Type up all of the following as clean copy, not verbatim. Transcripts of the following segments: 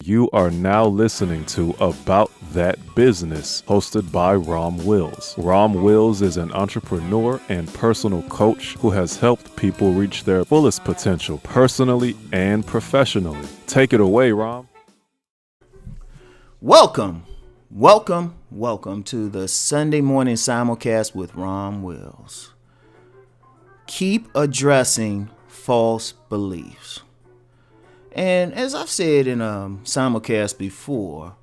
You are now listening to About That Business, hosted by Rom Wills. Rom Wills is an entrepreneur and personal coach who has helped people reach their fullest potential personally and professionally. Take it away, Rom. Welcome to the Sunday morning simulcast with Rom Wills. Keep addressing false beliefs. And as I've said in a simulcast before,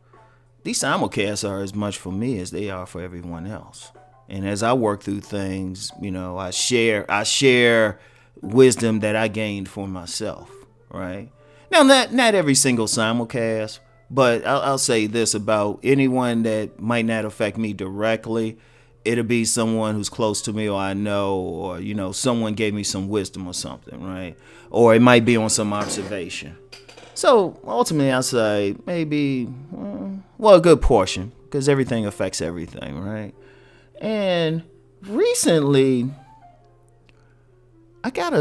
these simulcasts are as much for me as they are for everyone else. And as I work through things, I share wisdom that I gained for myself, right? Now, not every single simulcast, but I'll say this about anyone that might not affect me directly. It'll be someone who's close to me or I know, or, someone gave me some wisdom or something, right? Or it might be on some observation. So ultimately, I'll say maybe, a good portion, because everything affects everything, right? And recently, I had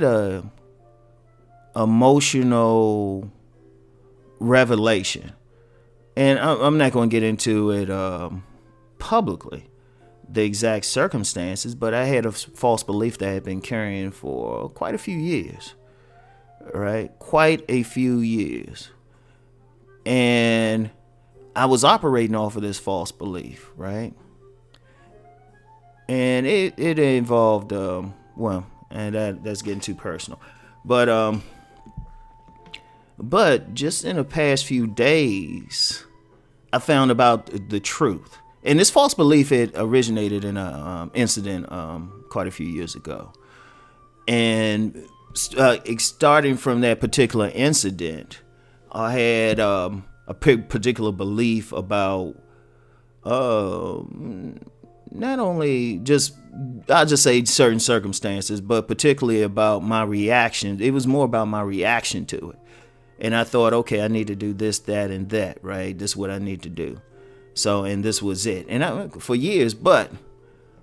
a emotional revelation, and I'm not going to get into it publicly, the exact circumstances, but I had a false belief that I had been carrying for quite a few years, right? Quite a few years. And I was operating off of this false belief, right? And it involved, that's getting too personal, But just in the past few days, I found about the truth. And this false belief, it originated in an incident quite a few years ago. And starting from that particular incident, I had a particular belief about not only I'll just say certain circumstances, but particularly about my reaction. It was more about my reaction to it. And I thought, okay, I need to do this, that, and that, right? This is what I need to do. So, and this was it. And for years, but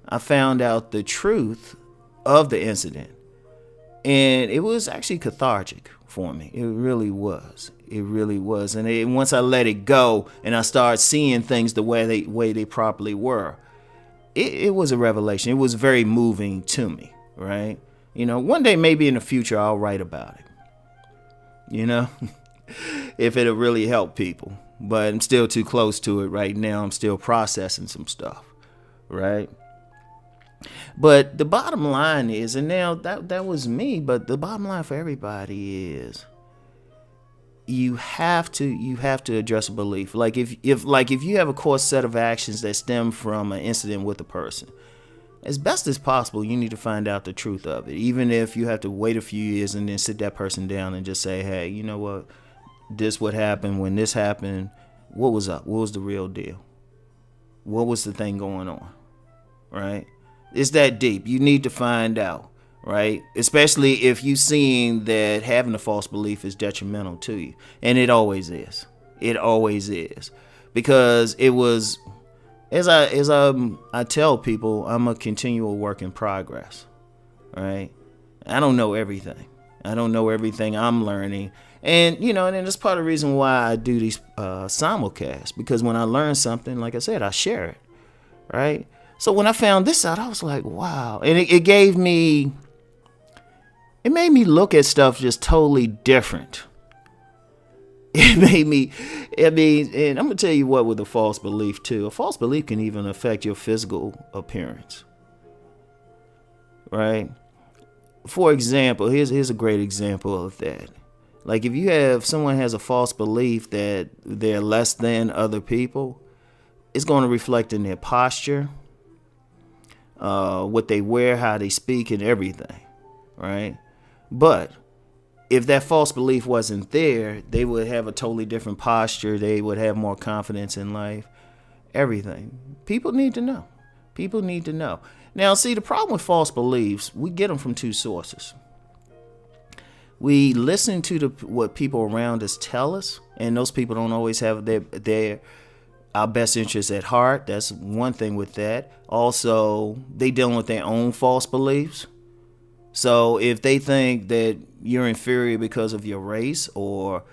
I found out the truth of the incident. And it was actually cathartic for me. It really was. It really was. And once I let it go and I started seeing things the way they properly were, it was a revelation. It was very moving to me, right? One day maybe in the future I'll write about it. If it'll really help people. But I'm still too close to it right now. I'm still processing some stuff, right? But the bottom line is, and now that was me, but the bottom line for everybody is you have to address a belief. Like if you have a core set of actions that stem from an incident with a person, as best as possible, you need to find out the truth of it. Even if you have to wait a few years and then sit that person down and just say, hey, you know what? This what happened. When this happened, what was up? What was the real deal? What was the thing going on? Right? It's that deep. You need to find out, right? Especially if you've seen that having a false belief is detrimental to you. And it always is. It always is. Because it was, as I tell people, I'm a continual work in progress, right? I don't know everything. I'm learning. And, and it's part of the reason why I do these simulcasts, because when I learn something, like I said, I share it, right? So when I found this out, I was like, wow. And it made me look at stuff just totally different. And I'm going to tell you what with a false belief too. A false belief can even affect your physical appearance, right? For example, here's a great example of that. Like if someone has a false belief that they're less than other people, it's going to reflect in their posture, what they wear, how they speak, and everything, right? But if that false belief wasn't there, they would have a totally different posture. They would have more confidence in life, everything. People need to know. Now, see, the problem with false beliefs, we get them from two sources. We listen to what people around us tell us, and those people don't always have our best interests at heart. That's one thing with that. Also, they dealing with their own false beliefs. So if they think that you're inferior because of your race, or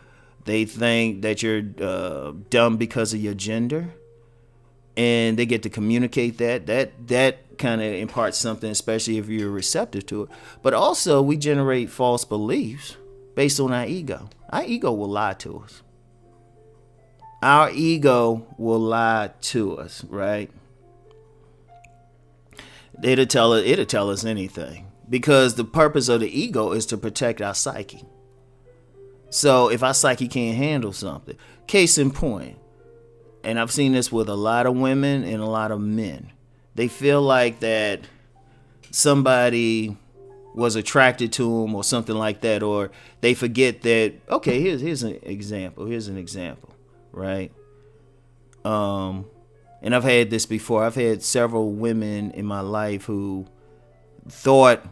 They think that you're dumb because of your gender, and they get to communicate that. That kind of imparts something, especially if you're receptive to it. But also, we generate false beliefs based on our ego. Our ego will lie to us. Our ego will lie to us, right? It'll tell us anything, because the purpose of the ego is to protect our psyche. So if our psyche can't handle something, case in point, and I've seen this with a lot of women and a lot of men, they feel like that somebody was attracted to them or something like that, or they forget that, okay, here's an example, right? And I've had this before. I've had several women in my life who thought,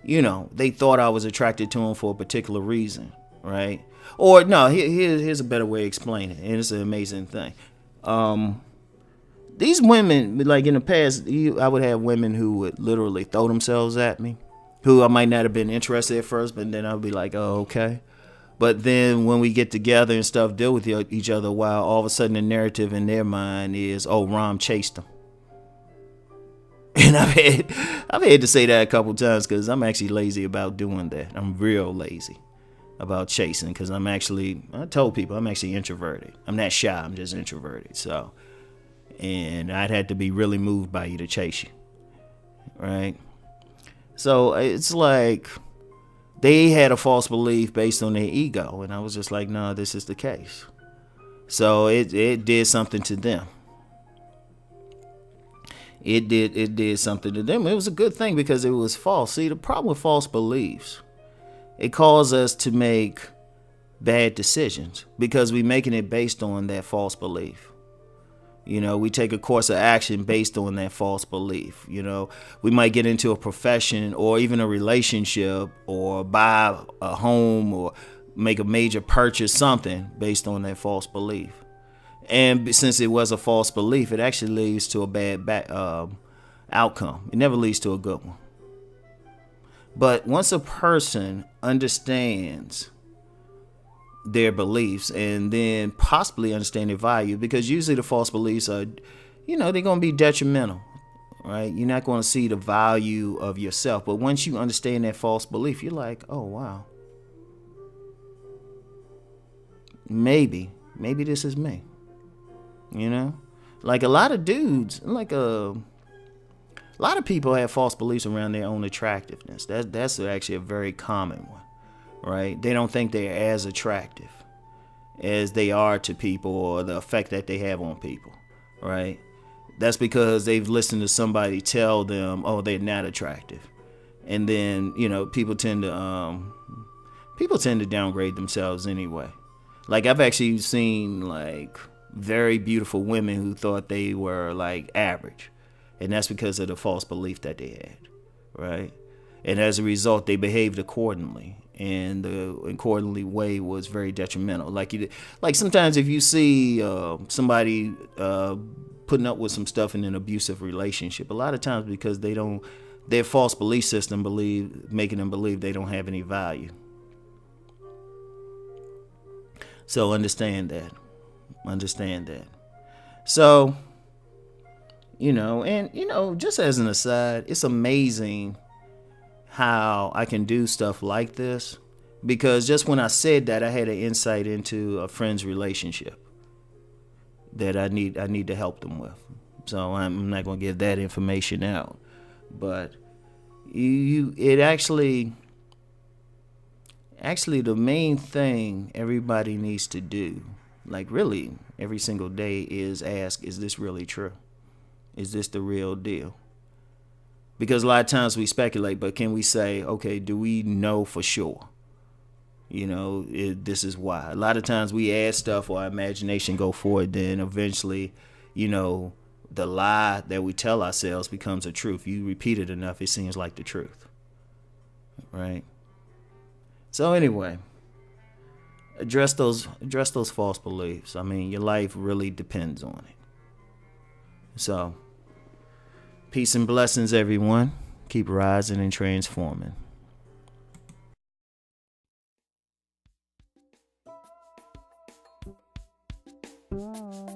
they thought I was attracted to them for a particular reason, right? Or no, here's a better way to explain it, and it's an amazing thing. These women, like in the past, I would have women who would literally throw themselves at me, who I might not have been interested at first, but then I'll be like, oh, okay. But then when we get together and stuff, deal with each other a while, all of a sudden the narrative in their mind is, oh, Rom chased them. And I've had to say that a couple times, because I'm actually lazy about doing that. I'm real lazy about chasing, because I told people I'm actually introverted. I'm not shy, I'm just introverted. So, and I'd had to be really moved by you to chase you, right? So it's like they had a false belief based on their ego, and I was just like, no, this is the case. So it did something to them. It did something to them. It was a good thing because it was false. See, the problem with false beliefs, it causes us to make bad decisions because we're making it based on that false belief. We take a course of action based on that false belief. We might get into a profession or even a relationship or buy a home or make a major purchase, something based on that false belief. And since it was a false belief, it actually leads to a bad outcome. It never leads to a good one. But once a person understands their beliefs and then possibly understand their value, because usually the false beliefs are, they're going to be detrimental, right? You're not going to see the value of yourself. But once you understand that false belief, you're like, oh, wow. Maybe this is me. Like a lot of dudes, a lot of people have false beliefs around their own attractiveness. That's actually a very common one, right? They don't think they're as attractive as they are to people, or the effect that they have on people, right? That's because they've listened to somebody tell them, oh, they're not attractive. And then, people tend to downgrade themselves anyway. Like I've actually seen like very beautiful women who thought they were like average. And that's because of the false belief that they had, right? And as a result, they behaved accordingly. And the accordingly way was very detrimental. Like sometimes if you see somebody putting up with some stuff in an abusive relationship, a lot of times because their false belief system making them believe they don't have any value. So understand that. So, just as an aside, it's amazing how I can do stuff like this, because just when I said that, I had an insight into a friend's relationship that I need to help them with. So I'm not going to give that information out, but it actually the main thing everybody needs to do, like really every single day, is ask, is this really true? Is this the real deal? Because a lot of times we speculate, but can we say, okay, do we know for sure? This is why. A lot of times we add stuff or our imagination go forward, then eventually, the lie that we tell ourselves becomes a truth. You repeat it enough, it seems like the truth, right? So anyway, address those false beliefs. I mean, your life really depends on it. So, peace and blessings, everyone. Keep rising and transforming. Bye.